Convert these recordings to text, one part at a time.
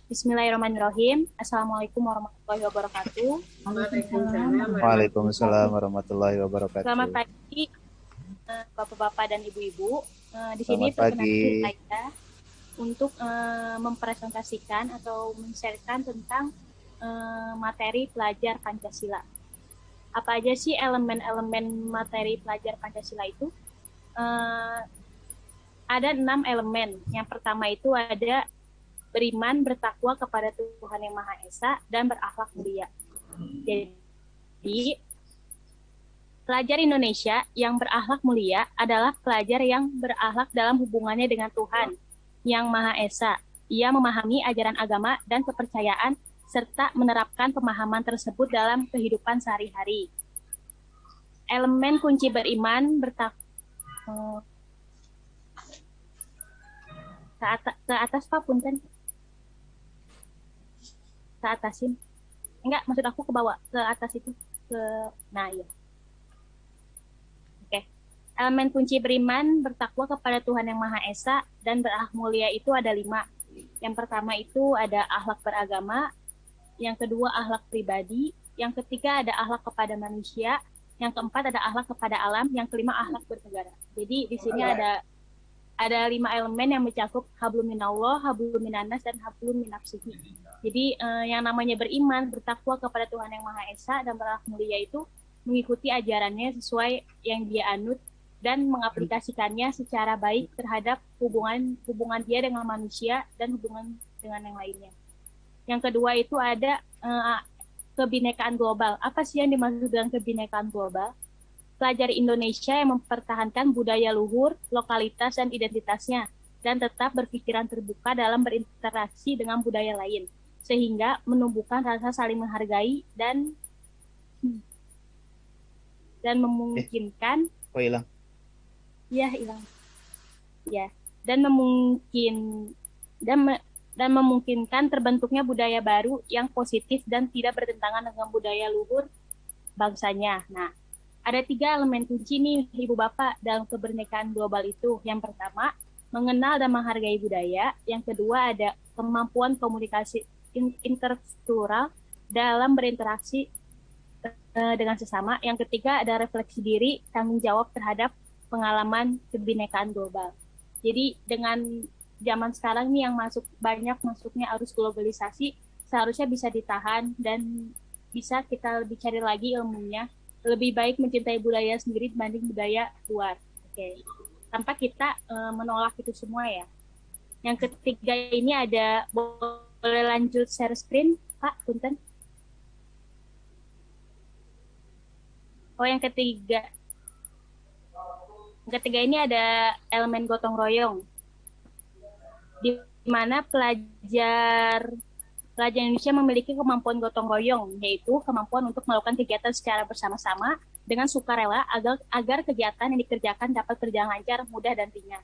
Bismillahirrahmanirrahim. Assalamualaikum warahmatullahi wabarakatuh. Waalaikumsalam warahmatullahi Selamat wabarakatuh. pagi, Bapak-bapak dan Ibu-ibu. Di sini Selamat perkenankan pagi. saya untuk mempresentasikan atau men-sharekan tentang materi pelajar Pancasila. Apa aja sih elemen-elemen materi pelajar Pancasila itu? Eh, ada 6 elemen. Yang pertama itu ada beriman, bertakwa kepada Tuhan Yang Maha Esa, dan berakhlak mulia. Jadi, pelajar Indonesia yang berakhlak mulia adalah pelajar yang berakhlak dalam hubungannya dengan Tuhan Yang Maha Esa. Ia memahami ajaran agama dan kepercayaan serta menerapkan pemahaman tersebut dalam kehidupan sehari-hari. Elemen kunci beriman bertakwa ke atas Pak punten. Ke atasin. Enggak, maksud aku ke bawah, ke atas itu. Nah, iya. Oke. Elemen kunci beriman bertakwa kepada Tuhan Yang Maha Esa dan berakhlak mulia itu ada 5. Yang pertama itu ada akhlak beragama, yang kedua akhlak pribadi, yang ketiga ada akhlak kepada manusia, yang keempat ada akhlak kepada alam, yang kelima akhlak bernegara. Jadi di sini ada 5 elemen yang mencakup hablum minallah, hablum minannas, dan hablum minafsihi. Jadi yang namanya beriman, bertakwa kepada Tuhan Yang Maha Esa dan berakhlak mulia itu mengikuti ajarannya sesuai yang dia anut dan mengaplikasikannya secara baik terhadap hubungan dia dengan manusia dan hubungan dengan yang lainnya. Yang kedua itu ada kebinekaan global. Apa sih yang dimaksud dengan kebinekaan global? Pelajar Indonesia yang mempertahankan budaya luhur, lokalitas, dan identitasnya, dan tetap berpikiran terbuka dalam berinteraksi dengan budaya lain, sehingga menumbuhkan rasa saling menghargai dan memungkinkan Hilang. hilang ya dan memungkinkan terbentuknya budaya baru yang positif dan tidak bertentangan dengan budaya luhur bangsanya. Nah, ada 3 elemen kunci nih Ibu Bapak dalam kebinekaan global itu. Yang pertama, mengenal dan menghargai budaya. Yang kedua, ada kemampuan komunikasi interkultural dalam berinteraksi dengan sesama. Yang ketiga, ada refleksi diri, tanggung jawab terhadap pengalaman kebinekaan global. Jadi dengan zaman sekarang nih yang banyak masuknya arus globalisasi, seharusnya bisa ditahan dan bisa kita lebih cari lagi ilmunya. Lebih baik mencintai budaya sendiri dibanding budaya luar. Oke. Tanpa kita menolak itu semua ya. Yang ketiga ini ada, boleh lanjut share screen, Pak, punten. Oh, yang ketiga ini ada elemen gotong royong, di mana pelajar Indonesia memiliki kemampuan gotong royong, yaitu kemampuan untuk melakukan kegiatan secara bersama-sama dengan sukarela agar kegiatan yang dikerjakan dapat berjalan lancar, mudah, dan ringan.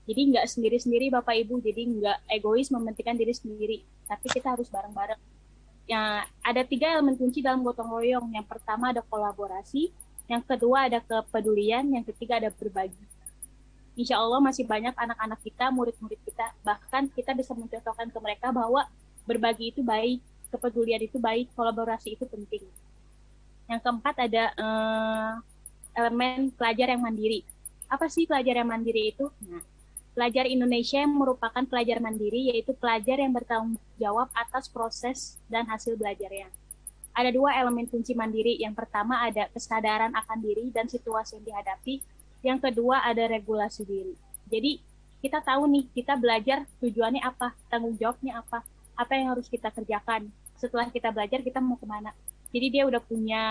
Jadi nggak sendiri-sendiri Bapak Ibu, jadi nggak egois mementingkan diri sendiri, tapi kita harus bareng-bareng. Ya, ada 3 elemen kunci dalam gotong royong. Yang pertama ada kolaborasi, yang kedua ada kepedulian, yang ketiga ada berbagi. Insya Allah masih banyak anak-anak kita, murid-murid kita, bahkan kita bisa mencontohkan ke mereka bahwa berbagi itu baik, kepedulian itu baik, kolaborasi itu penting. Yang keempat ada elemen pelajar yang mandiri. Apa sih pelajar yang mandiri itu? Nah, pelajar Indonesia yang merupakan pelajar mandiri, yaitu pelajar yang bertanggung jawab atas proses dan hasil belajarnya. Ada 2 elemen kunci mandiri. Yang pertama ada kesadaran akan diri dan situasi yang dihadapi. Yang kedua ada regulasi diri. Jadi kita tahu nih, kita belajar tujuannya apa, tanggung jawabnya apa yang harus kita kerjakan. Setelah kita belajar, kita mau kemana. Jadi dia udah punya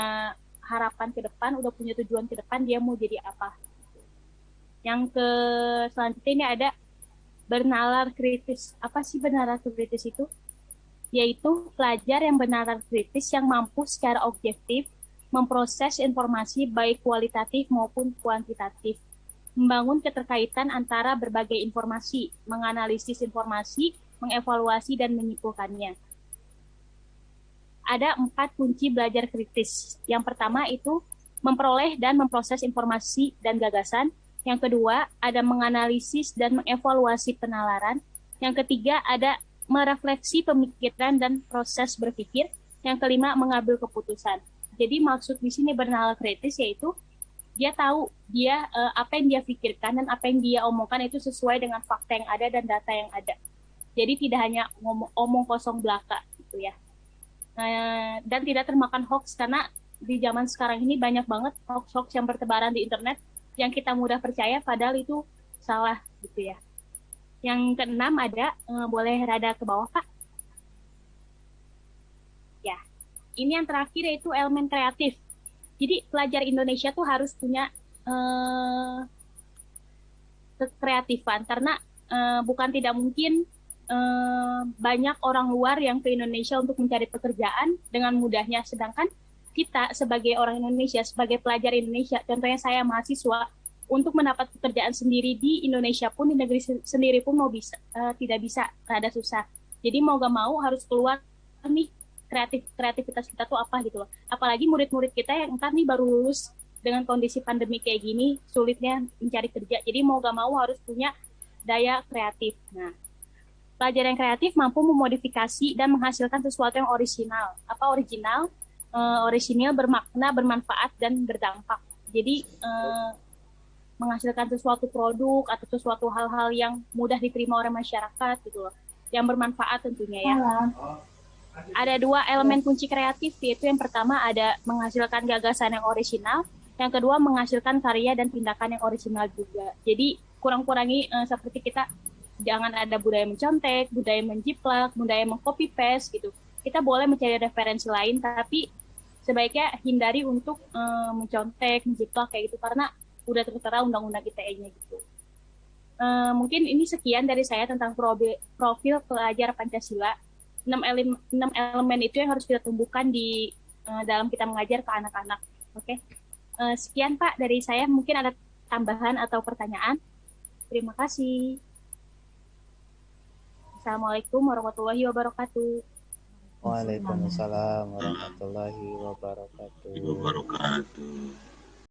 harapan ke depan, udah punya tujuan ke depan, dia mau jadi apa. Yang selanjutnya ini ada bernalar kritis. Apa sih bernalar kritis itu? Yaitu pelajar yang bernalar kritis yang mampu secara objektif memproses informasi baik kualitatif maupun kuantitatif, membangun keterkaitan antara berbagai informasi, menganalisis informasi, mengevaluasi, dan menyimpulkannya. Ada 4 kunci belajar kritis. Yang pertama itu memperoleh dan memproses informasi dan gagasan. Yang kedua ada menganalisis dan mengevaluasi penalaran. Yang ketiga ada merefleksi pemikiran dan proses berpikir. Yang kelima, mengambil keputusan. Jadi maksud di sini bernalar kritis yaitu dia tahu apa yang dia pikirkan dan apa yang dia omongkan itu sesuai dengan fakta yang ada dan data yang ada. Jadi tidak hanya omong kosong belaka gitu ya. Dan tidak termakan hoax karena di zaman sekarang ini banyak banget hoax-hoax yang bertebaran di internet yang kita mudah percaya padahal itu salah gitu ya. Yang keenam ada, boleh rada ke bawah Pak? Ya, ini yang terakhir yaitu elemen kreatif. Jadi pelajar Indonesia tuh harus punya eh, kekreatifan karena bukan tidak mungkin banyak orang luar yang ke Indonesia untuk mencari pekerjaan dengan mudahnya, sedangkan kita sebagai orang Indonesia, sebagai pelajar Indonesia, contohnya saya mahasiswa, untuk mendapat pekerjaan sendiri di Indonesia pun di negeri sendiri pun mau bisa tidak bisa, rada susah. Jadi mau gak mau harus keluar nih kreativitas kita tuh apa gitu loh. Apalagi murid-murid kita yang entar nih baru lulus dengan kondisi pandemi kayak gini, sulitnya mencari kerja. Jadi mau gak mau harus punya daya kreatif. Nah, pelajar yang kreatif mampu memodifikasi dan menghasilkan sesuatu yang original. Apa original? Original bermakna, bermanfaat, dan berdampak. Jadi menghasilkan sesuatu produk atau sesuatu hal-hal yang mudah diterima oleh masyarakat gitu loh. Yang bermanfaat tentunya ya. Ada dua elemen kunci kreatif, yaitu yang pertama ada menghasilkan gagasan yang original, yang kedua menghasilkan karya dan tindakan yang original juga. Jadi kurang-kurangi seperti kita jangan ada budaya mencontek, budaya menjiplak, budaya mengcopy paste gitu. Kita boleh mencari referensi lain, tapi sebaiknya hindari untuk mencontek, menjiplak kayak gitu karena udah tertera undang-undang ITE-nya gitu. Mungkin ini sekian dari saya tentang profil pelajar Pancasila. 6 elemen itu yang harus kita tumbuhkan di dalam kita mengajar ke anak-anak. Oke, sekian Pak dari saya. Mungkin ada tambahan atau pertanyaan. Terima kasih. Assalamualaikum warahmatullahi wabarakatuh. Waalaikumsalam warahmatullahi wabarakatuh.